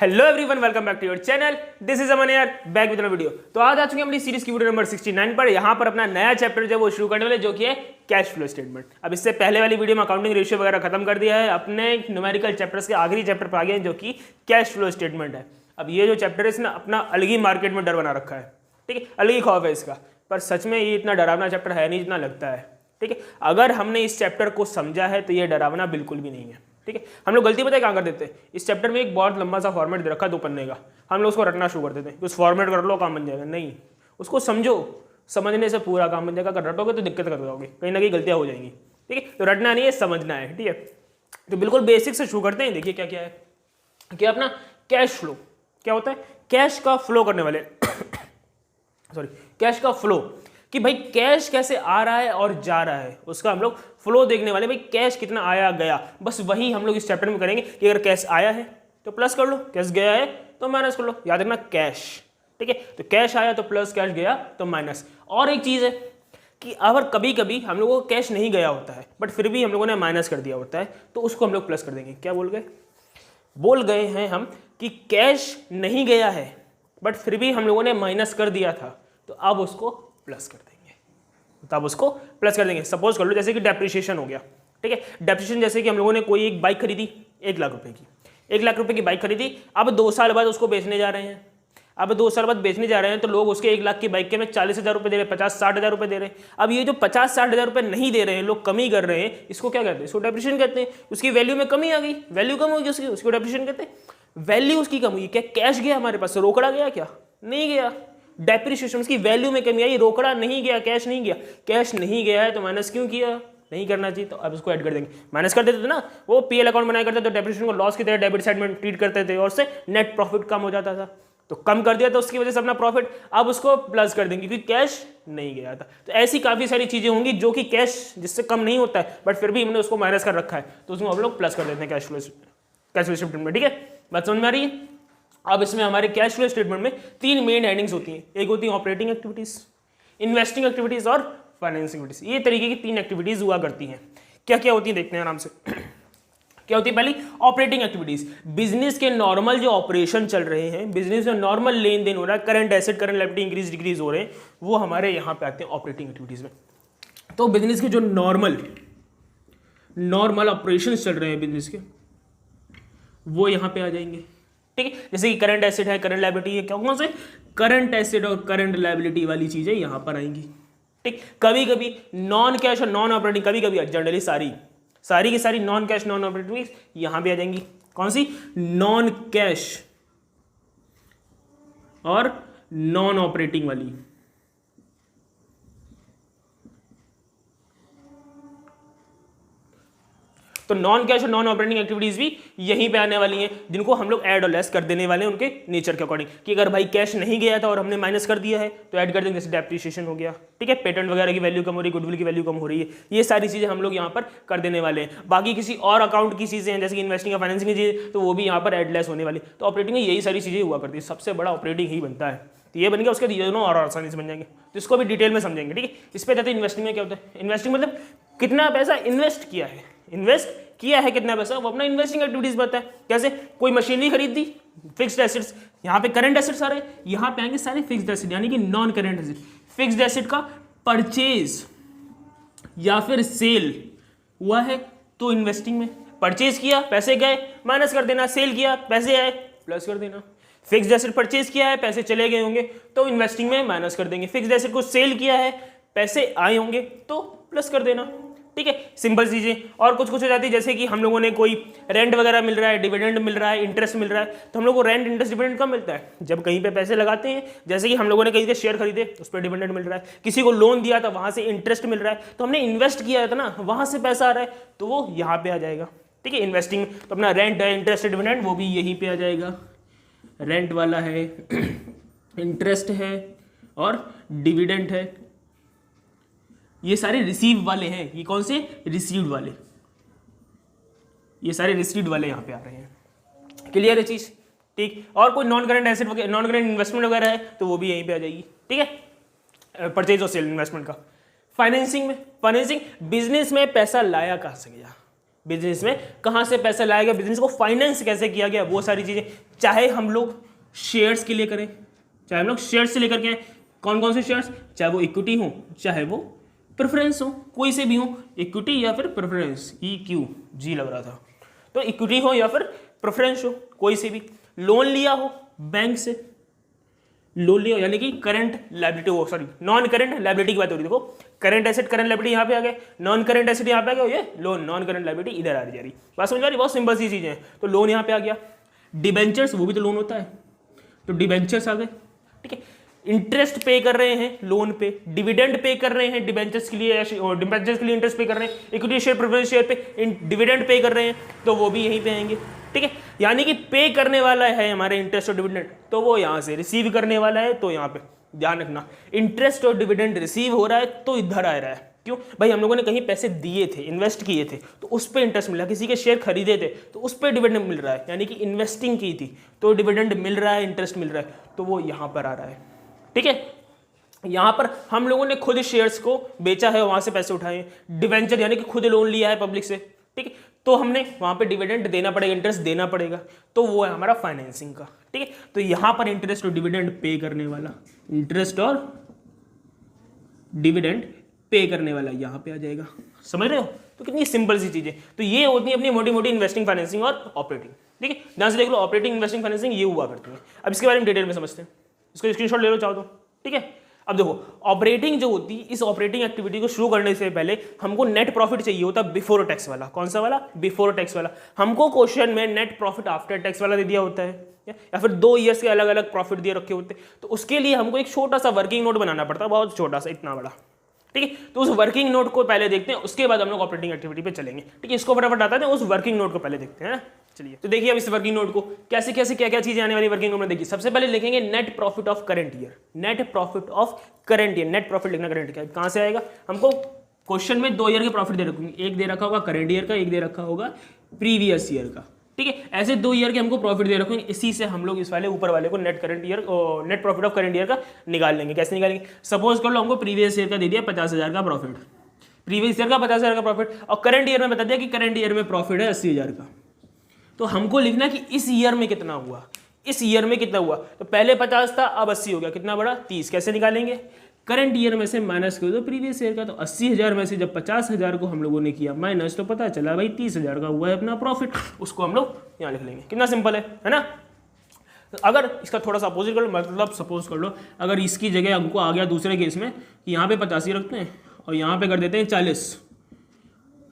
Hello everyone, welcome back to your channel. This is Aman यार, back with a video. तो आज आ चुके हैं अपनी सीरीज की वीडियो नंबर 69 पर। यहाँ पर अपना नया चैप्टर जो है वो शुरू करने वाले, जो कि है कैश फ्लो स्टेटमेंट। अब इससे पहले वाली वीडियो में अकाउंटिंग रेशियो वगैरह खत्म कर दिया है, अपने न्यूमेरिकल चैप्टर्स के आखिरी चैप्टर पर आ गए हैं जो कि कैश फ्लो स्टेटमेंट है। अब ये जो चैप्टर है इसने अपना अलग ही मार्केट में डर बना रखा है, ठीक है, अलग ही खौफ है इसका। पर सच में ये इतना डरावना चैप्टर है नहीं जितना लगता है, ठीक है। अगर हमने इस चैप्टर को समझा है तो ये डरावना बिल्कुल भी नहीं है, ठीक है। हम लोग गलती पता है क्या कर देते हैं, इस चैप्टर में एक बहुत लंबा सा फॉर्मेट दे रखा है 2 पन्ने का, हम लोग उसको रटना शुरू कर देते हैं, उस फॉर्मेट कर लो काम बन जाएगा। नहीं, उसको समझो, समझने से पूरा काम बन जाएगा। अगर रटोगे तो दिक्कत कर जाओगे, कहीं ना कहीं गलतियां हो जाएंगी, ठीक है। तो रटना नहीं है, समझना है, ठीक है। तो बिल्कुल बेसिक से शुरू करते हैं। देखिए क्या क्या है कि अपना कैश फ्लो क्या होता है, कैश का फ्लो करने वाले सॉरी कैश का फ्लो, कि भाई कैश कैसे आ रहा है और जा रहा है, उसका हम लोग फ्लो देखने वाले। भाई कैश कितना आया गया, बस वही हम लोग इस चैप्टर में करेंगे कि अगर कैश आया है तो प्लस कर लो, कैश गया है तो माइनस कर लो। याद रखना कैश, ठीक है। तो कैश आया तो प्लस, कैश गया तो माइनस। और एक चीज़ है कि अगर कभी कभी हम लोगों को कैश नहीं गया होता है बट फिर भी हम लोगों ने माइनस कर दिया होता है, तो उसको हम लोग प्लस कर देंगे। क्या बोल गए हैं हम कि कैश नहीं गया है बट फिर भी हम लोगों ने माइनस कर दिया था, तो अब उसको प्लस कर देंगे, तब उसको प्लस कर देंगे। सपोज कर लो जैसे कि डेप्रिसिएशन हो गया, ठीक है। डेप्रिसिएशन जैसे कि हम लोगों ने कोई एक बाइक खरीदी 1 लाख रुपए की, 1 लाख रुपए की बाइक खरीदी, अब 2 साल बाद उसको बेचने जा रहे हैं। अब 2 साल बाद बेचने जा रहे हैं तो लोग उसके 1 लाख की बाइक के में 40,000 रुपये दे रहे हैं, 50-60,000 रुपये दे रहे हैं। अब ये जो 50-60,000 रुपये नहीं दे रहे हैं, लोग कमी कर रहे हैं, इसको क्या कहते हैं, इसको डेप्रिसिएशन कहते हैं। उसकी वैल्यू में कमी आ गई, वैल्यू कम होगी उसकी, उसको डेप्रिसिएशन कहते हैं। वैल्यू उसकी कम हुई, क्या कैश गया हमारे पास, रोकड़ा गया, क्या नहीं गया। डेप्रिसिएशन की वैल्यू में कमी आई, रोकड़ा नहीं गया, कैश नहीं गया। कैश नहीं गया है तो माइनस क्यों किया, नहीं करना चाहिए, तो अब इसको ऐड कर देंगे। माइनस कर देते थे ना, वो पीएल अकाउंट बनाया करते तो डेप्रिसिएशन को लॉस की तरह डेबिट साइड में ट्रीट करते थे और उससे नेट प्रॉफिट कम हो जाता था। तो कम कर दिया तो उसकी वजह से अपना प्रॉफिट, अब उसको प्लस कर देंगे क्योंकि कैश नहीं गया था। तो ऐसी काफी सारी चीजें होंगी जो कि कैश जिससे कम नहीं होता है बट फिर भी हमने उसको माइनस कर रखा है, तो उसमें हम लोग प्लस कर देते हैं कैश फ्लो स्टेटमेंट में, ठीक है। बात समझ में आ रही है। अब इसमें हमारे कैश फ्लो स्टेटमेंट में 3 मेन हेडिंग्स होती हैं। एक होती है ऑपरेटिंग एक्टिविटीज, इन्वेस्टिंग एक्टिविटीज और फाइनेंसिंग एक्टिविटीज। ये तरीके की 3 एक्टिविटीज हुआ करती हैं। क्या क्या होती है देखते हैं आराम से। क्या होती है, पहली ऑपरेटिंग एक्टिविटीज, बिजनेस के नॉर्मल जो ऑपरेशन चल रहे हैं, बिजनेस में नॉर्मल लेन देन हो रहा है, current asset current liability increase decrease हो रहे हैं, वो हमारे यहाँ पे आते हैं ऑपरेटिंग एक्टिविटीज में। तो बिजनेस के जो नॉर्मल ऑपरेशन चल रहे हैं बिजनेस के, वो यहाँ पे आ जाएंगे, ठीक है। जैसे कि करंट एसेट है, करंट लायबिलिटी है, क्या कौन से करंट एसेट और करंट लायबिलिटी वाली चीजें यहाँ पर आएंगी, ठीक। कभी कभी नॉन कैश और नॉन ऑपरेटिंग, कभी कभी जनरली सारी की सारी नॉन कैश नॉन ऑपरेटिंग यहां पे आ जाएंगी। कौन सी, नॉन कैश और नॉन ऑपरेटिंग वाली। तो नॉन कैश और नॉन ऑपरेटिंग एक्टिविटीज भी यहीं पे आने वाली हैं, जिनको हम लोग ऐड और लेस कर देने वाले हैं उनके नेचर के अकॉर्डिंग। कि अगर भाई कैश नहीं गया था और हमने माइनस कर दिया है तो ऐड कर देंगे, जैसे डेप्रिसिएशन हो गया, ठीक है, पेटेंट वगैरह की वैल्यू कम हो रही है, गुडविल की वैल्यू कम हो रही है, ये सारी चीजें हम लोग यहाँ पर कर देने वाले हैं। बाकी किसी और अकाउंट की चीजें हैं जैसे कि इन्वेस्टिंग या फाइनेंसिंग की चीजें, तो वो भी यहाँ पर ऐड लेस होने वाली। तो ऑपरेटिंग में यही सारी चीजें हुआ करती है, सबसे बड़ा ऑपरेटिंग ही बनता है। तो ये बन गया, उसके दोनों और आसानी से बन जाएंगे, तो इसको भी डिटेल में समझेंगे, ठीक है। इस पे जाते हैं इन्वेस्टिंग में। क्या होता है इन्वेस्टिंग, मतलब कितना पैसा इन्वेस्ट किया है, कितना पैसा, वो अपना इन्वेस्टिंग एक्टिविटीज बताता है। कैसे, कोई मशीनरी खरीद दी, फिक्स्ड एसेट्स, यहाँ पे करंट एसेट्स आ रहे हैं, यहाँ पे आएंगे सारे फिक्स्ड एसेट यानी कि non current asset. Fixed asset का परचेज या फिर सेल हुआ है तो इन्वेस्टिंग में, परचेज किया पैसे गए माइनस कर देना, सेल किया पैसे आए प्लस कर देना। फिक्स्ड एसेट परचेज किया है पैसे चले गए होंगे तो इन्वेस्टिंग में माइनस कर देंगे। फिक्स्ड एसेट को सेल किया है पैसे आए होंगे तो प्लस कर देना, ठीक है। सिंपल चीजें। और कुछ हो जाती है जैसे कि हम लोगों ने कोई रेंट वगैरह मिल रहा है, डिविडेंड मिल रहा है, इंटरेस्ट मिल रहा है, तो हम लोग को रेंट इंटरेस्ट डिविडेंड कब मिलता है, जब कहीं पे पैसे लगाते हैं। जैसे कि हम लोगों ने कहीं से शेयर खरीदे उस पर डिविडेंड मिल रहा है, किसी को लोन दिया था वहां से इंटरेस्ट मिल रहा है, तो हमने इन्वेस्ट किया था ना, वहां से पैसा आ रहा है तो वो यहाँ पे आ जाएगा, ठीक है। इन्वेस्टिंग तो अपना रेंट है, इंटरेस्ट डिविडेंड, वो भी यहीं पे आ जाएगा। रेंट वाला है, इंटरेस्ट है और डिविडेंड है, ये सारे रिसीव वाले हैं। ये कौन से, रिसीव्ड वाले, ये सारे रिसीव्ड वाले यहाँ पे आ रहे हैं। क्लियर है चीज, ठीक। और कोई non current asset, non current investment वगैरह है तो वो भी यहीं पे आ जाएगी, ठीक है। परचेज और सेल इन्वेस्टमेंट का। फाइनेंसिंग में, फाइनेंसिंग बिजनेस में पैसा लाया कहाँ से गया, बिजनेस में कहाँ से पैसा लाया गया, बिजनेस को फाइनेंस कैसे किया गया, वो सारी चीज़ें, चाहे हम लोग शेयर्स के लिए करें, चाहे हम लोग शेयर्स से लेकर के कौन कौन से शेयर्स, चाहे वो इक्विटी हो चाहे वो प्रेफरेंस हो, कोई से भी हो, इक्विटी या फिर प्रेफरेंस, EQG लग रहा था, तो इक्विटी हो या फिर प्रेफरेंस हो, कोई से भी, लोन लिया हो बैंक से, लोन लिया यानी कि करंट लायबिलिटी हो, सॉरी नॉन करंट लायबिलिटी की बात हो रही है, देखो करंट एसेट करंट लायबिलिटी यहाँ पे आ गए, नॉन करंट एसेट यहाँ पे आ गया, ये लोन नॉन करंट लायबिलिटी इधर आ रही, बात समझ आ रही, बहुत सिंपल सी चीजें हैं। तो लोन यहाँ पे आ गया, डिबेंचर्स वो भी तो लोन होता है, तो डिबेंचर्स आ गए, ठीक है, इंटरेस्ट पे कर रहे हैं लोन पे, डिविडेंड पे कर रहे हैं डिबेंचर्स के लिए, डिबेंचर्स के लिए इंटरेस्ट पे कर रहे हैं, इक्विटी शेयर प्रेफरेंस शेयर पे डिविडेंड पे कर रहे हैं, तो वो भी यहीं पे आएंगे, ठीक है, यानी कि पे करने वाला है हमारे इंटरेस्ट और डिविडेंड, तो वो यहाँ से, रिसीव करने वाला है तो यहाँ पे ध्यान रखना, इंटरेस्ट और डिविडेंड रिसीव हो रहा है तो इधर आ रहा है, क्यों भाई, हम लोगों ने कहीं पैसे दिए थे, इन्वेस्ट किए थे, तो उस पर इंटरेस्ट मिला, किसी के शेयर खरीदे थे तो उस पर डिविडेंड मिल रहा है, यानी कि इन्वेस्टिंग की थी तो डिविडेंड मिल रहा है, इंटरेस्ट मिल रहा है, तो वो यहाँ पर आ रहा है, ठीक है। यहाँ पर हम लोगों ने खुद शेयर्स को बेचा है, वहां से पैसे उठाए, डिवेंचर यानी कि खुद लोन लिया है पब्लिक से, ठीक है, तो हमने वहां पे डिविडेंड देना पड़ेगा, इंटरेस्ट देना पड़ेगा, तो वो है हमारा फाइनेंसिंग का, ठीक है। तो यहाँ पर इंटरेस्ट और डिविडेंड पे करने वाला, इंटरेस्ट और डिविडेंड पे करने वाला यहाँ पे आ जाएगा, समझ रहे हो, तो कितनी सिंपल सी चीजें, तो ये होती है अपनी मोटी मोटी इन्वेस्टिंग, फाइनेंसिंग और ऑपरेटिंग, ठीक है, ध्यान से देख लो, ऑपरेटिंग इन्वेस्टिंग फाइनेंसिंग ये हुआ करती है। अब इसके बारे में डिटेल में समझते हैं, इसको स्क्रीनशॉट ले लो चाहो तो, ठीक है। अब देखो ऑपरेटिंग जो होती है, इस ऑपरेटिंग एक्टिविटी को शुरू करने से पहले हमको नेट प्रॉफिट चाहिए होता है बिफोर टैक्स वाला, कौन सा वाला, बिफोर टैक्स वाला। हमको क्वेश्चन में नेट प्रॉफिट आफ्टर टैक्स वाला दे दिया होता है, या फिर 2 ईयर्स के अलग अलग प्रॉफिट दिए रखे होते, तो उसके लिए हमको एक छोटा सा वर्किंग नोट बनाना पड़ता है, बहुत छोटा सा, इतना बड़ा, ठीक है। तो उस वर्किंग नोट को पहले देखते हैं, उसके बाद हम लोग ऑपरेटिंग एक्टिविटी पे चलेंगे, ठीक है। इसको फटाफट आता है, उस वर्किंग नोट को पहले देखते हैं, चलिए। तो देखिए अब इस वर्किंग नोट को कैसे कैसे क्या क्या चीजें आने वाली वर्किंग नोट में, देखिए सबसे पहले लिखेंगे net profit of current year, net profit of current year, net profit लिखना करंट का, कहां से आएगा, हमको क्वेश्चन में 2 ईयर के प्रॉफिट दे रखेंगे, एक दे रखा होगा करंट ईयर का, एक दे रखा होगा प्रीवियस ईयर का, ठीक है, ऐसे 2 ईयर के हमको प्रॉफिट दे रखेंगे, इसी से हम लोग इस वाले ऊपर वाले को net current year, net profit of current year का निकाल लेंगे। कैसे निकालेंगे, सपोज कर लो हमको प्रीवियस ईयर का दे दिया 50,000 का प्रॉफिट, प्रीवियस ईयर का 50,000 का प्रॉफिट, और करंट ईयर में बता दिया कि करंट ईयर में प्रॉफिट है 80,000 का, तो हमको लिखना कि इस ईयर में कितना हुआ, इस ईयर में कितना हुआ, तो पहले 50 था अब 80 हो गया, कितना बड़ा 30, कैसे निकालेंगे, करंट ईयर में से माइनस कर दो प्रीवियस ईयर का, तो 80,000 में से जब 50,000 को हम लोगों ने किया माइनस, तो पता चला भाई 30,000 का हुआ है अपना प्रॉफिट, उसको हम लोग यहाँ लिख लेंगे, कितना सिंपल है ना। तो अगर इसका थोड़ा सा अपोजिट कर लो, मतलब सपोज कर लो अगर इसकी जगह हमको आ गया दूसरे केस में कि यहाँ पे 85 रखते हैं और यहाँ पे कर देते हैं 40,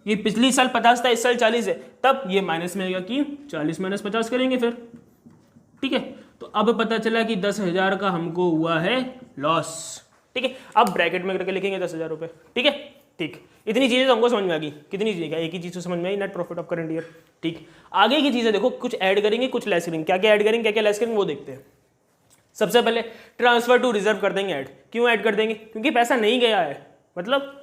ये पिछली साल 50 था, इस साल 40 है, तब ये माइनस में आएगा कि 40 माइनस 50 करेंगे फिर, ठीक है। तो अब पता चला कि 10,000 का हमको हुआ है लॉस, ठीक है। अब ब्रैकेट में करके लिखेंगे 10,000 रुपये, ठीक है, ठीक। इतनी चीजें तो हमको समझ में आ गई, कितनी चीजें, एक ही चीज तो समझ में आई, net profit of current year, ठीक। आगे की चीजें देखो, कुछ ऐड करेंगे कुछ लेस करेंगे, क्या क्या ऐड करेंगे क्या क्या लेस करेंगे वो देखते हैं। सबसे पहले ट्रांसफर टू रिजर्व कर देंगे ऐड, क्यों ऐड कर देंगे, क्योंकि पैसा नहीं गया है, मतलब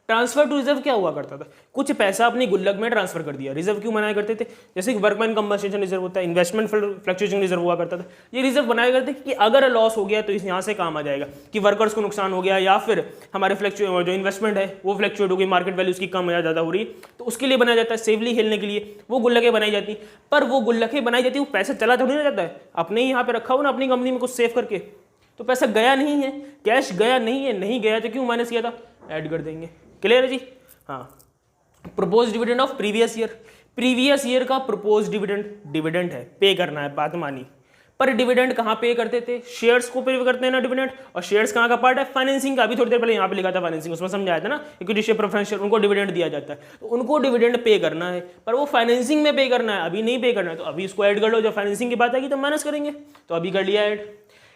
ट्रांसफर टू रिजर्व क्या हुआ करता था, कुछ पैसा अपनी गुल्लक में ट्रांसफर कर दिया, रिजर्व क्यों बनाया करते थे, जैसे कि वर्कमैन कंपनसेशन रिजर्व होता है, इन्वेस्टमेंट फ्लक्चुएशन रिजर्व हुआ करता था, ये रिजर्व बनाया करते कि अगर लॉस हो गया तो इस यहाँ से काम आ जाएगा, कि वर्कर्स को नुकसान हो गया या फिर हमारे जो इन्वेस्टमेंट है वो फ्लक्चुएट हो गई, मार्केट वैल्यू उसकी कम या ज़्यादा हो रही है, तो उसके लिए बनाया जाता है, सेफली खेलने के लिए वो गुल्लकें बनाई जाती, पर वो गुल्लकें बनाई जाती, वो पैसा चला थोड़ी ना जाता है, अपने ही यहाँ पे रखा हो ना अपनी कंपनी में कुछ सेव करके, तो पैसा गया नहीं है, कैश गया नहीं है, नहीं गया तो क्यों माइनस किया था, ऐड कर देंगे, क्लियर है जी। हाँ, propose dividend of previous year, previous year का प्रपोज डिविडेंड, डिविडेंड है, पे करना है, बात मानी, पर डिविडेंड कहाँ पे करते थे, शेयर्स को पे करते हैं ना डिविडेंड, और शेयर्स कहाँ का पार्ट है, फाइनेंसिंग का, अभी थोड़ी देर पहले यहाँ पे लिखा था फाइनेंसिंग, उसमें समझाया था ना, इक्विटी शेयर प्रेफरेंस शेयर, उनको डिविडेंड दिया जाता है, तो उनको डिविडेंड पे करना है, पर वो फाइनेंसिंग में पे करना है, अभी नहीं पे करना है, तो अभी इसको ऐड कर लो, जब फाइनेंसिंग की बात आएगी तो माइनस करेंगे, तो अभी कर लिया add.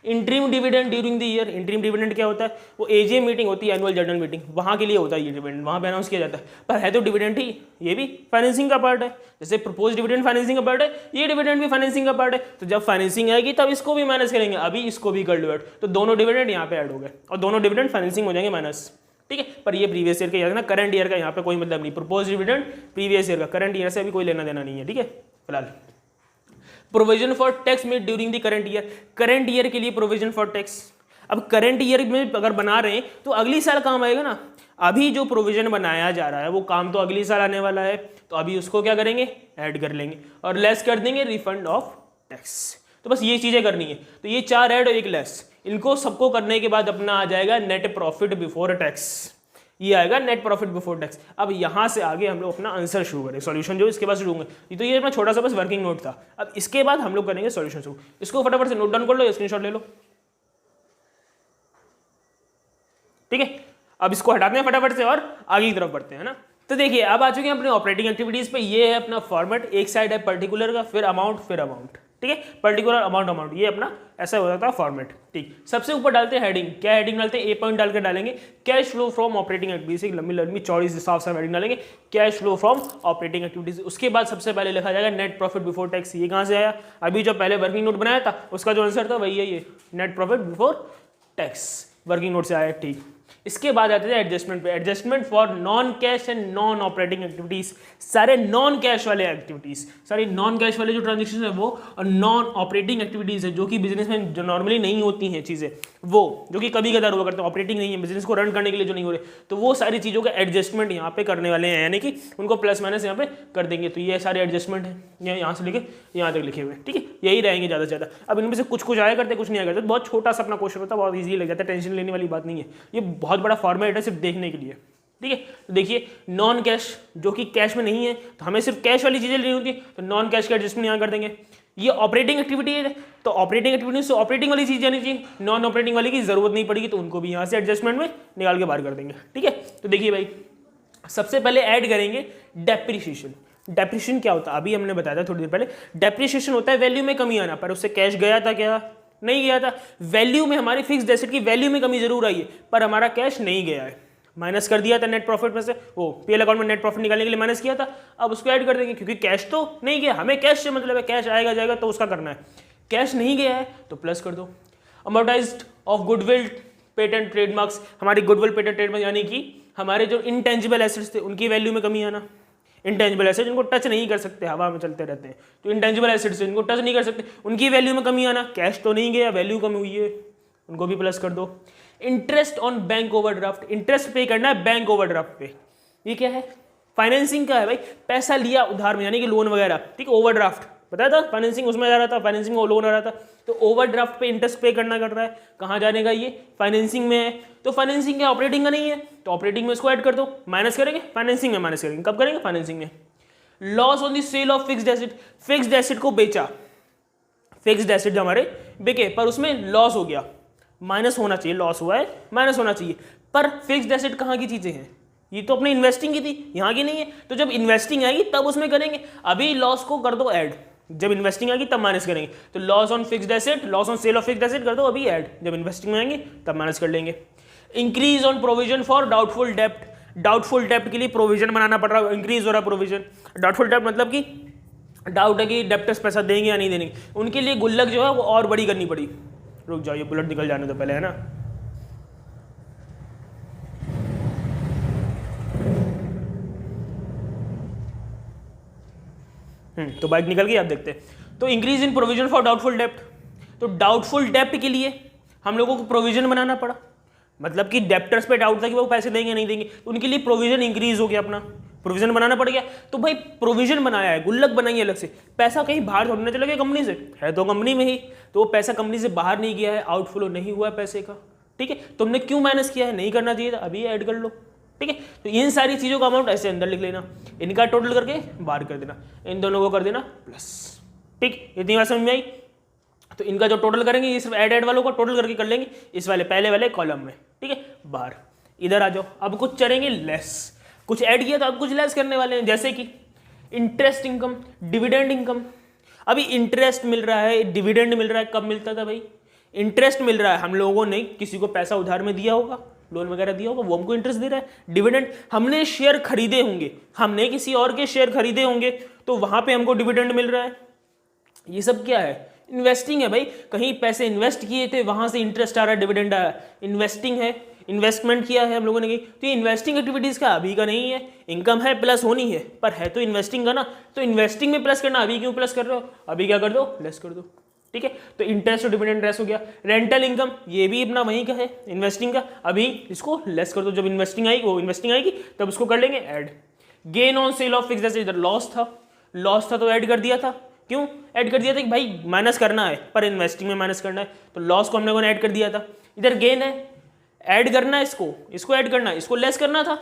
Interim dividend during the year, interim dividend क्या होता है, वो एजीएम मीटिंग होती है, एनुअल जनरल मीटिंग, वहाँ के लिए होता है ये डिविडेंड, वहाँ पे अनाउंस किया जाता है, पर है तो डिविडेंड ही, ये भी फाइनेंसिंग का पार्ट है, जैसे प्रपोज डिविडेंड फाइनेंसिंग का पार्ट है, ये डिविडेंड भी फाइनेंसिंग का पार्ट है, तो जब फाइनेंसिंग आएगी तब इसको भी माइनस करेंगे, अभी इसको भी कर लो ऐड, तो दोनों डिविडेंड यहाँ पे ऐड हो गए और दोनों डिविडेंड फाइनेंसिंग हो जाएंगे माइनस, ठीक है। पर ये प्रीवियस ईयर का याद रखना, करंट ईयर का यहाँ पे कोई मतलब नहीं, प्रपोज डिविडेंड प्रीवियस ईयर का, करंट ईयर से अभी कोई लेना देना नहीं है, ठीक है फिलहाल। Provision for tax made during the current year, current year के लिए प्रोविजन फॉर टैक्स, अब करंट ईयर में अगर बना रहे हैं तो अगली साल काम आएगा ना। अभी जो प्रोविजन बनाया जा रहा है वो काम तो अगली साल आने वाला है, तो अभी उसको क्या करेंगे, ऐड कर लेंगे और लेस कर देंगे रिफंड ऑफ टैक्स। तो बस ये चीजें करनी है। तो ये 4 ऐड और 1 लेस, इनको सबको करने के बाद अपना आ जाएगा नेट प्रॉफिट बिफोर टैक्स। ये आएगा नेट प्रॉफिट बिफोर टैक्स। अब यहाँ से आगे हम लोग अपना आंसर शुरू करें, सॉल्यूशन जो इसके बाद शुरू होंगे। तो ये अपना छोटा सा बस वर्किंग नोट था। अब इसके बाद हम लोग करेंगे सॉल्यूशन शुरू। इसको फटाफट से नोट डाउन कर लो, स्क्रीनशॉट ले लो, ठीक है। अब इसको हटाते हैं फटाफट से और आगे की तरफ बढ़ते हैं ना। तो देखिए अब आ चुके हैं अपने ऑपरेटिंग एक्टिविटीज पे। ये है अपना फॉर्मेट, एक साइड है पर्टिकुलर का, फिर अमाउंट, ठीक है, पर्टिकुलर अमाउंट, ये अपना ऐसा हो जाता है फॉर्मेट, ठीक। सबसे ऊपर डालते हैं हेडिंग। क्या हेडिंग डालते हैं, ए पॉइंट डाल के डालेंगे cash flow from operating activities. लंबी चौड़ी हिसाब से हेडिंग डालेंगे cash flow from operating activities. उसके बाद सबसे पहले लिखा जाएगा नेट प्रॉफिट बिफोर टैक्स। ये कहाँ से आया, अभी जो पहले वर्किंग नोट बनाया था उसका जो आंसर था वही है ये, net profit before tax, working note से आया, ठीक। इसके बाद आते हैं एडजस्टमेंट पे। Adjustment for non cash and non operating activities. सारे नॉन कैश वाले एक्टिविटीज, सारी नॉन कैश वाले जो ट्रांजेक्शन है वो, और नॉन ऑपरेटिंग एक्टिविटीज है जो कि बिजनेस में जो नॉर्मली नहीं होती हैं चीजें, वो जो कि कभी कदार हुआ करते हैं, ऑपरेटिंग नहीं है, बिजनेस को रन करने के लिए जो नहीं हो रहे, तो वो सारी चीजों का एडजस्टमेंट यहाँ पे करने वाले हैं, यानी कि उनको प्लस माइनस यहाँ पे कर देंगे। तो ये सारे एडजस्टमेंट है, यहाँ से लेके यहाँ तक लिखे हुए, ठीक है, यही रहेंगे ज़्यादा से ज़्यादा। अब इनमें से कुछ आया करते, कुछ नहीं आया करते। बहुत छोटा सा अपना क्वेश्चन होता है, बहुत ईजी लग जाता है, टेंशन लेने वाली बात नहीं है। ये बहुत बड़ा फॉर्मेट है सिर्फ देखने के लिए, ठीक है। तो देखिए नॉन कैश जो कि कैश में नहीं है, तो हमें सिर्फ कैश वाली चीजें लेनी होती है, तो नॉन कैश का एडजस्टमेंट यहाँ कर देंगे। ये ऑपरेटिंग एक्टिविटी है, तो ऑपरेटिंग एक्टिविटी से ऑपरेटिंग वाली चीज जानी चाहिए, नॉन ऑपरेटिंग वाली की जरूरत नहीं पड़ेगी, तो उनको भी यहाँ से एडजस्टमेंट में निकाल के बाहर कर देंगे, ठीक है। तो देखिए भाई सबसे पहले ऐड करेंगे डेप्रिसिएशन। डेप्रिसिएशन क्या होता है, अभी हमने बताया था थोड़ी देर पहले। डेप्रिसिएशन होता है वैल्यू में कमी आना, पर उससे कैश गया था क्या, नहीं गया था। वैल्यू में हमारी फिक्स्ड एसेट की वैल्यू में कमी जरूर आई है, पर हमारा कैश नहीं गया है, माइनस कर दिया था नेट प्रॉफिट में से, वो पीएल अकाउंट में नेट प्रॉफिट निकालने के लिए माइनस किया था, अब उसको ऐड कर देंगे, क्योंकि कैश तो नहीं गया, हमें कैश से मतलब है, कैश आएगा जाएगा तो उसका करना है, कैश नहीं गया है तो प्लस कर दो। Amortised of goodwill patent trademarks, हमारी गुडविल पेटेंट ट्रेडमार्क यानी कि हमारे जो इंटेंजिबल एसेट्स थे उनकी वैल्यू में कमी आना। इंटेंजिबल एसेट जिनको टच नहीं कर सकते, हवा में चलते रहते हैं, तो इंटेंजिबल एसेट्स जिनको टच नहीं कर सकते उनकी वैल्यू में कमी आना। कैश तो नहीं गया, वैल्यू कम हुई है, उनको भी प्लस कर दो। Interest on bank overdraft, interest पे करना है बैंक ओवरड्राफ्ट पे। ये क्या है, फाइनेंसिंग का है भाई, पैसा लिया उधार में यानी कि लोन वगैरह, ठीक है। ओवरड्राफ्ट बताया था, फाइनेंसिंग उसमें जा रहा था, फाइनेंसिंग में लोन आ रहा था, तो ओवरड्राफ्ट पे इंटरेस्ट पे करना कर रहा है, कहाँ जाने का, ये फाइनेंसिंग में है। तो फाइनेंसिंग क्या ऑपरेटिंग का नहीं है, तो ऑपरेटिंग में इसको ऐड कर दो, माइनस करेंगे फाइनेंसिंग में, माइनस करेंगे कब करेंगे, फाइनेंसिंग में। Loss on the sale of fixed asset, fixed asset को बेचा, फिक्स्ड एसेट जो हमारे बिके पर उसमें लॉस हो गया, माइनस होना चाहिए, लॉस हुआ है माइनस होना चाहिए, पर फिक्स्ड एसेट कहाँ की चीजें हैं, ये तो अपनी इन्वेस्टिंग की थी, यहाँ की नहीं है, तो जब इन्वेस्टिंग आएगी तब उसमें करेंगे। अभी लॉस को कर दो ऐड, जब इन्वेस्टिंग आएगी तब माइनस करेंगे। तो loss on fixed asset, loss on sale of fixed asset कर दो अभी ऐड, जब इन्वेस्टिंग में आएंगे तब माइनस कर लेंगे। Increase on provision for doubtful dept, doubtful डेप्ट के लिए प्रोविजन बनाना पड़ रहा है, इंक्रीज हो रहा है प्रोविजन। डाउटफुल डेप्ट मतलब कि डाउट है कि डेप्टर्स पैसा देंगे या नहीं देंगे, उनके लिए गुल्लक जो है वो और बड़ी करनी पड़ी। रुक जाओ, ये बुलेट निकल जाने दो पहले, है ना। तो बाइक निकल गई, आप देखते हैं। तो increase in provision for doubtful डेप्ट, तो डाउटफुल डेप्ट के लिए हम लोगों को प्रोविजन बनाना पड़ा, मतलब कि डेप्टर्स पे डाउट था कि वो पैसे देंगे नहीं देंगे, तो उनके लिए प्रोविजन इंक्रीज हो गया, अपना प्रोविजन बनाना पड़ गया। तो भाई प्रोविजन बनाया है, गुल्लक बनाई है अलग से, पैसा कहीं बाहर थोड़ी ना चला गया कंपनी से, है तो कंपनी में ही, तो वो पैसा कंपनी से बाहर नहीं गया है, आउटफ्लो नहीं हुआ है पैसे का, ठीक है। तुमने क्यों माइनस किया है, नहीं करना चाहिए था, अभी ऐड कर लो, ठीक है। तो इन सारी चीजों का अमाउंट ऐसे अंदर लिख लेना, इनका टोटल करके बाहर कर देना, इन दोनों को कर देना प्लस, ठीक। इतनी बात समझ में आई। तो इनका जो टोटल करेंगे ये सिर्फ ऐड वालों का टोटल करके कर लेंगे, इस वाले पहले वाले कॉलम में, ठीक है। बाहर इधर आ जाओ, अब कुछ चलेंगे लेस, कुछ ऐड किया तो अब कुछ लेस करने वाले हैं, जैसे कि इंटरेस्ट इनकम, डिविडेंड इनकम। अभी इंटरेस्ट मिल रहा है, डिविडेंड मिल रहा है, कब मिलता था भाई, इंटरेस्ट मिल रहा है, हम लोगों ने किसी को पैसा उधार में दिया होगा, लोन वगैरह दिया होगा, वो हमको इंटरेस्ट दे रहा है। डिविडेंड हमने शेयर खरीदे होंगे, हमने किसी और के शेयर खरीदे होंगे, तो वहां पे हमको डिविडेंड मिल रहा है। ये सब क्या है, इन्वेस्टिंग है भाई, कहीं पैसे इन्वेस्ट किए थे वहां से इंटरेस्ट आ रहा है, डिविडेंड आया, इन्वेस्टिंग है, इन्वेस्टमेंट किया है हम लोगों ने की, तो ये इन्वेस्टिंग एक्टिविटीज का अभी का नहीं है, इनकम है प्लस होनी है, पर है तो इन्वेस्टिंग का ना, तो इन्वेस्टिंग में प्लस करना, अभी क्यों प्लस कर रहे हो, अभी क्या कर दो लेस कर दो, ठीक है। तो इंटरेस्ट और डिविडेंड इंटरेस्ट हो गया। रेंटल इनकम ये भी अपना वहीं का है, इन्वेस्टिंग का, अभी इसको लेस कर दो, जब इन्वेस्टिंग आएगी तब उसको कर लेंगे add. Gain on sale of fixed asset, इधर लॉस था तो ऐड कर दिया था। क्यों ऐड कर दिया था कि भाई माइनस करना है, पर इन्वेस्टिंग में माइनस करना है, तो लॉस को हम लोगों ने ऐड कर दिया था। इधर गेन है, ऐड करना है, इसको ऐड करना है, इसको लेस करना था,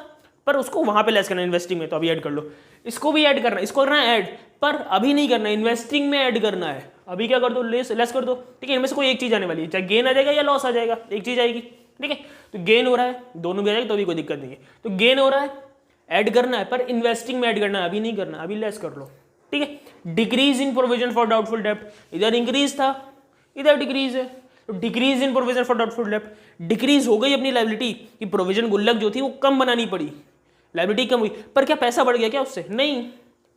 पर उसको वहां पे लेस करना है इन्वेस्टिंग में, तो अभी ऐड कर लो। इसको भी ऐड करना है, इसको करना है ऐड, पर अभी नहीं करना है, इन्वेस्टिंग में ऐड करना है। अभी क्या कर दो, लेस कर दो, ठीक है। इनमें से कोई एक चीज आने वाली है, चाहे गेन आ जाएगा या लॉस आ जाएगा, एक चीज आएगी, ठीक है। तो गेन हो रहा है, दोनों भी आ जाएगी तो भी कोई दिक्कत नहीं है। तो गेन हो रहा है, ऐड करना है, पर इन्वेस्टिंग में ऐड करना है, अभी नहीं करना, अभी लेस कर लो, ठीक है। Decrease in provision for doubtful डेब्ट, इधर इंक्रीज था, इधर डिक्रीज है, तो decrease in provision for doubtful डेब्ट, डिक्रीज हो गई अपनी लायबिलिटी की, प्रोविजन गुल्लक जो थी वो कम बनानी पड़ी, लायबिलिटी कम हुई, पर क्या पैसा बढ़ गया क्या उससे? नहीं,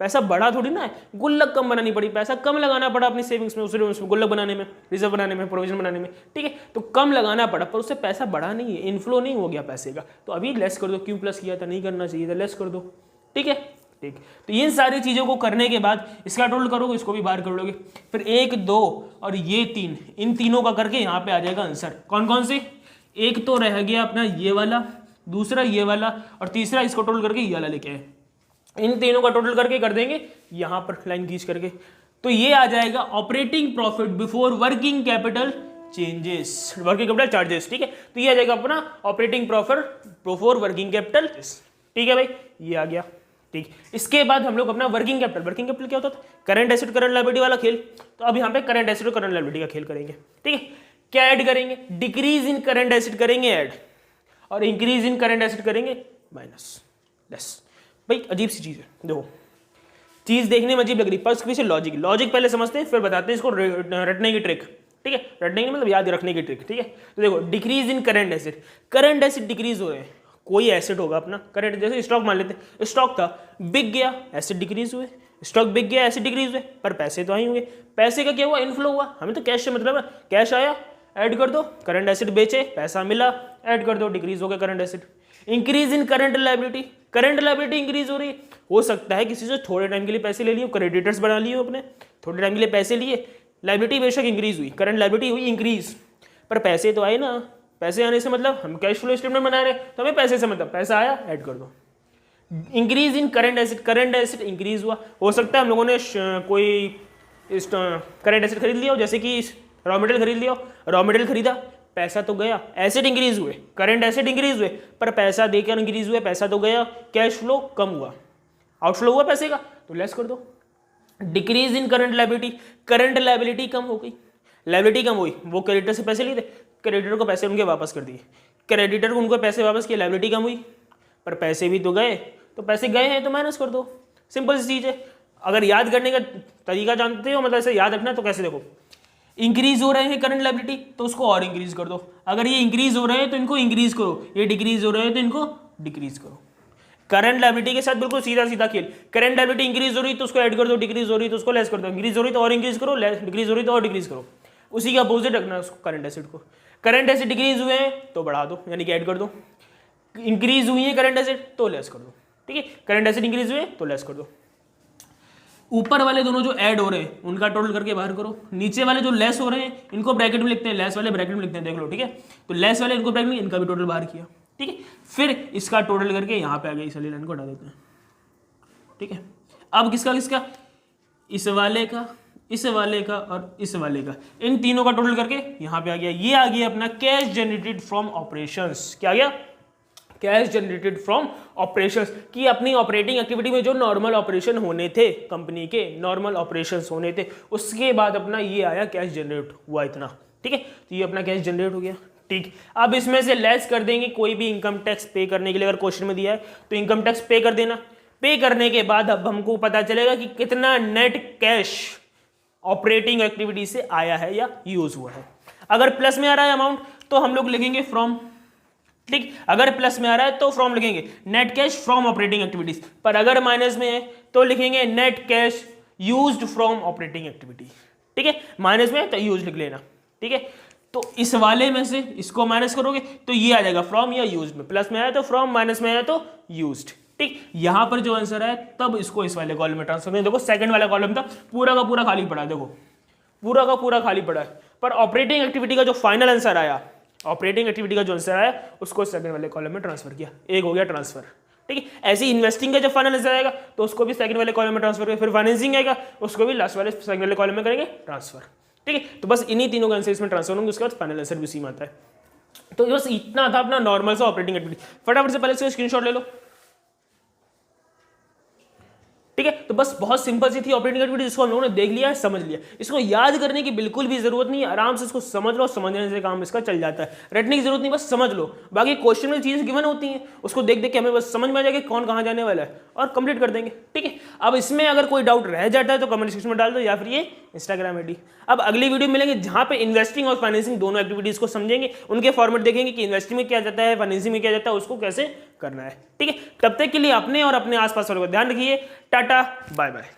पैसा बढ़ा थोड़ी ना है, गुल्लक कम बनानी पड़ी, पैसा कम लगाना पड़ा अपनी सेविंग्स में, उसमें गुल्लक बनाने में, रिजर्व बनाने में, प्रोविजन बनाने में, ठीक है। तो कम लगाना पड़ा, पर उससे पैसा बढ़ा नहीं है, इनफ्लो नहीं हो गया पैसे का, तो अभी लेस कर दो। क्यों प्लस किया था, नहीं करना चाहिए था, लेस कर दो, ठीक है। ठीक, तो इन सारी चीजों को करने के बाद इसका टोटल करोगे, इसको भी बाहर कर लोगे, फिर 1, 2 और ये 3, इन तीनों का करके यहाँ पे आ जाएगा आंसर। कौन कौन से? एक तो रह गया अपना ये वाला, दूसरा ये वाला, और तीसरा इसको टोटल करके ये वाला लेके आए। इन तीनों का टोटल करके कर देंगे यहाँ पर लाइन खींच करके, तो ये आ जाएगा operating profit before working capital changes, working capital charges, ठीक है। तो ये आ जाएगा अपना operating profit before working capital, ठीक है भाई, ये आ गया, ठीक। इसके बाद हम लोग अपना वर्किंग कैपिटल क्या होता था? करंट एसेट करंट लायबिलिटी वाला खेल, तो अब यहाँ पे करंट एसेट और करंट लायबिलिटी का खेल करेंगे, ठीक है। क्या ऐड करेंगे? डिक्रीज इन करंट एसेट करेंगे ऐड, और इंक्रीज इन करंट एसेट करेंगे माइनस, लेस। भाई अजीब सी चीज है, देखो चीज देखने में अजीब लग रही, पर उसके पीछे लॉजिक पहले समझते हैं, फिर बताते हैं इसको रटने की ट्रिक, ठीक है। रटने की मतलब याद रखने की ट्रिक, ठीक है। तो देखो decrease in current asset decrease हो रहे हैं, कोई एसेट होगा अपना करंट, जैसे स्टॉक मान लेते हैं, स्टॉक था, बिक गया, एसेट डिक्रीज हुए, स्टॉक बिक गया, एसेट डिक्रीज हुए, पर पैसे तो आए होंगे। पैसे का क्या हुआ? इनफ्लो हुआ, हमें तो कैश से मतलब है, कैश आया, ऐड कर दो, करंट एसेट बेचे, पैसा मिला, ऐड कर दो, डिक्रीज हो गया current asset. Increase in current liability increase हो रही है, हो सकता है किसी से थोड़े टाइम के लिए पैसे ले लिए, क्रेडिटर्स बना लिए अपने, थोड़े टाइम के लिए पैसे लिए, लायबिलिटी बेशक इंक्रीज हुई, करंट लायबिलिटी हुई इंक्रीज, पर पैसे तो आए ना। पैसे आने से मतलब हम कैश फ्लो स्टेटमेंट बना रहे हैं, तो हमें पैसे से मतलब पैसा आया, ऐड कर दो। Increase in current asset increase हुआ, हो सकता है हम लोगों ने कोई करंट एसेट खरीद लिया हो, जैसे कि रॉ मटेरियल खरीद लिया हो, रॉ मटेरियल खरीदा, पैसा तो गया, एसेट इंक्रीज हुए, करंट एसेट इंक्रीज हुए, पर पैसा देकर इंक्रीज हुए, पैसा तो गया, कैश फ्लो कम हुआ, आउटफ्लो हुआ पैसे का, तो लेस कर दो। डिक्रीज इन करंट लायबिलिटी कम हो गई, लायबिलिटी कम हुई, वो क्रेडिटर से पैसे लिए थे, क्रेडिटर को पैसे उनके वापस कर दिए, क्रेडिटर को उनको पैसे वापस किए, लायबिलिटी कम हुई, पर पैसे भी तो गए, तो पैसे गए हैं तो माइनस कर दो, सिंपल सी चीज है। अगर याद करने का तरीका जानते हो, मतलब ऐसे याद रखना, तो कैसे देखो, इंक्रीज हो रहे हैं करंट लायबिलिटी, तो उसको और इंक्रीज कर दो, अगर ये इंक्रीज हो रहे हैं तो इनको इंक्रीज करो, ये डिक्रीज हो रहे हैं तो इनको डिक्रीज करो। करंट लायबिलिटी के साथ बिल्कुल सीधा खेल, करंट लायबिलिटी इंक्रीज हो रही तो उसको ऐड कर दो, डिक्रीज हो रही तो उसको लेस कर दो, इंक्रीज हो रही तो और इंक्रीज करो, डिक्रीज हो रही तो और डिक्रीज करो। उसी का अपोजिट रखना उसको, करंट एसेट को, करंट एसेट डिक्रीज हुए हैं तो बढ़ा दो, यानी कि ऐड कर दो, इंक्रीज हुई है करंट एसेट तो लेस कर दो, ठीक है। करंट एसेट इंक्रीज हुए तो लेस कर दो। ऊपर वाले दोनों जो ऐड हो रहे हैं उनका टोटल करके बाहर करो, नीचे वाले जो लेस हो रहे हैं इनको ब्रैकेट में लिखते हैं, लेस वाले ब्रैकेट में लिखते हैं, देख लो, ठीक है। तो लेस वाले इनको ब्रैकेट में, इनका भी टोटल बाहर किया, ठीक है। फिर इसका टोटल करके यहाँ पे आ गया, इस वाली लाइन को हटा देते हैं, ठीक है। अब किसका इस वाले का, इस वाले का और इस वाले का, इन तीनों का टोटल करके यहाँ पे आ गया, ये आ गया अपना कैश जनरेटेड फ्रॉम ऑपरेशंस। क्या आ गया? कैश जनरेटेड फ्रॉम ऑपरेशंस, की अपनी ऑपरेटिंग एक्टिविटी में जो नॉर्मल ऑपरेशन होने थे, कंपनी के नॉर्मल ऑपरेशंस होने थे, उसके बाद अपना ये आया कैश जनरेट हुआ इतना, ठीक है। तो ये अपना कैश जनरेट हो गया, ठीक। अब इसमें से लेस कर देंगे, कोई भी इनकम टैक्स पे करने के लिए अगर क्वेश्चन में दिया है तो इनकम टैक्स पे कर देना। पे करने के बाद अब हमको पता चलेगा कि कितना नेट कैश ऑपरेटिंग एक्टिविटी से आया है या यूज हुआ है। अगर प्लस में आ रहा है अमाउंट तो हम लोग लिखेंगे फ्रॉम, ठीक। अगर प्लस में आ रहा है तो फ्रॉम लिखेंगे, net cash from operating activities, पर अगर माइनस में है तो लिखेंगे net cash used from operating activity, ठीक है। माइनस में है तो यूज लिख लेना, ठीक है। तो इस वाले में से इसको माइनस करोगे तो ये आ जाएगा फ्रॉम या यूज्ड में, प्लस में आया तो फ्रॉम, माइनस में आया तो यूज्ड, ठीक। यहां पर जो आंसर है तब इसको इस वाले कॉलम में ट्रांसफर करें। देखो सेकंड वाला कॉलम था पूरा का पूरा खाली पड़ा, देखो पूरा का पूरा खाली पड़ा है। पर ऑपरेटिंग एक्टिविटी का जो फाइनल आंसर आया, ऑपरेटिंग एक्टिविटी का जो आंसर आया उसको सेकंड वाले कॉलम में ट्रांसफर किया, एक हो गया ट्रांसफर। ठीक है, ऐसे इन्वेस्टिंग का जब फाइनल आंसर आएगा तो उसको भी सेकंड वाले कॉलम में ट्रांसफर करेंगे, फिर फाइनेंसिंग आएगा उसको भी लास्ट वाले सेकंड वाले कॉलम में करेंगे ट्रांसफर। ठीक है, तो बस इन्हीं तीनों का आंसर इसमें ट्रांसफर होंगे, उसके बाद फाइनल आंसर भी उसी में आता है। तो बस इतना था अपना नॉर्मल सा ऑपरेटिंग एक्टिविटी। फटाफट से पहले इसका स्क्रीनशॉट ले लो। ठीक है, तो बस बहुत सिंपल सी थी ऑपरेटिंग एक्टिविटी, जिसको हम लोगों ने देख लिया है, समझ लिया। इसको याद करने की बिल्कुल भी जरूरत नहीं है, आराम से इसको समझ लो, समझने से काम इसका चल जाता है। रटने की जरूरत नहीं, बस समझ लो। बाकी क्वेश्चन में चीजें गिवन होती हैं, उसको देख देख के हमें बस समझ में आ जाएगा कौन कहाँ जाने वाला है और कंप्लीट कर देंगे। ठीक है, अब इसमें अगर कोई डाउट रह जाता है तो कमेंट सेक्शन में डाल दो, या फिर ये इंस्टाग्राम आईडी। अब अगली वीडियो मिलेंगे जहां पे इन्वेस्टिंग और फाइनेंसिंग दोनों एक्टिविटीज को समझेंगे, उनके फॉर्मेट देखेंगे कि इन्वेस्टिंग में क्या जाता है, फाइनेंसिंग में क्या जाता है, उसको कैसे करना है। ठीक है, तब तक के लिए अपने और अपने आसपास वालों का ध्यान रखिए। Tata bye bye.